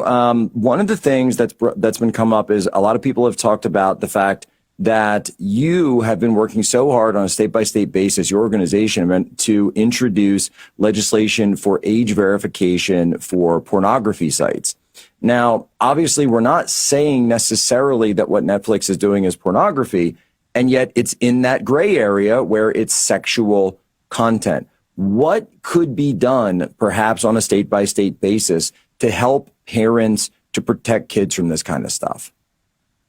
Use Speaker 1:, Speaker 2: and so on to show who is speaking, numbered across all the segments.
Speaker 1: One of the things that's been come up is a lot of people have talked about the fact that you have been working so hard on a state-by-state basis, your organization, to introduce legislation for age verification for pornography sites. Now, obviously, we're not saying necessarily that what Netflix is doing is pornography, and yet it's in that gray area where it's sexual content. What could be done, perhaps on a state-by-state basis, to help parents to protect kids from this kind of stuff?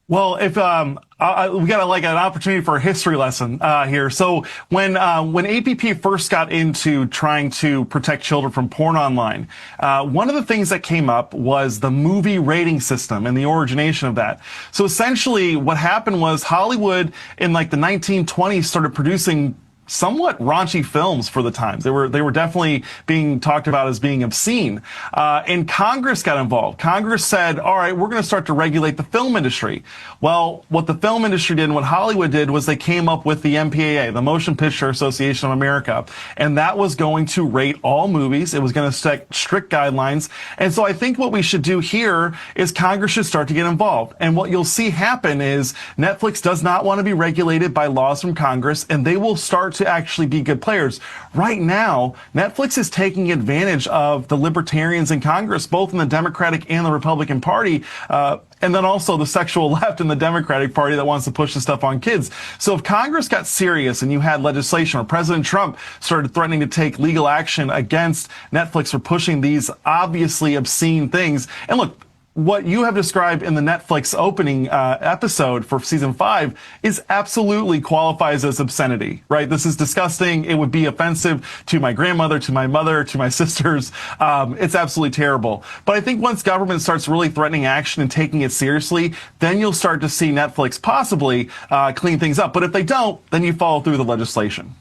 Speaker 2: Well, if we got like an opportunity for a history lesson here. So when APP first got into trying to protect children from porn online, one of the things that came up was the movie rating system and the origination of that. So essentially, what happened was Hollywood in like the 1920s started producing somewhat raunchy films for the times. They were definitely being talked about as being obscene. And Congress got involved. Congress said, all right, we're going to start to regulate the film industry. Well, what the film industry did and what Hollywood did was they came up with the MPAA, the Motion Picture Association of America. And that was going to rate all movies. It was going to set strict guidelines. And so I think what we should do here is Congress should start to get involved. And what you'll see happen is Netflix does not want to be regulated by laws from Congress, and they will start to actually be good players. Right now, Netflix is taking advantage of the libertarians in Congress, both in the Democratic and the Republican Party, and then also the sexual left in the Democratic Party that wants to push this stuff on kids. So if Congress got serious and you had legislation, or President Trump started threatening to take legal action against Netflix for pushing these obviously obscene things, and look, what you have described in the Netflix opening episode for season 5 is absolutely qualifies as obscenity, right? This is disgusting. It would be offensive to my grandmother, to my mother, to my sisters. It's absolutely terrible. But I think once government starts really threatening action and taking it seriously, then you'll start to see Netflix possibly clean things up. But if they don't, then you follow through the legislation.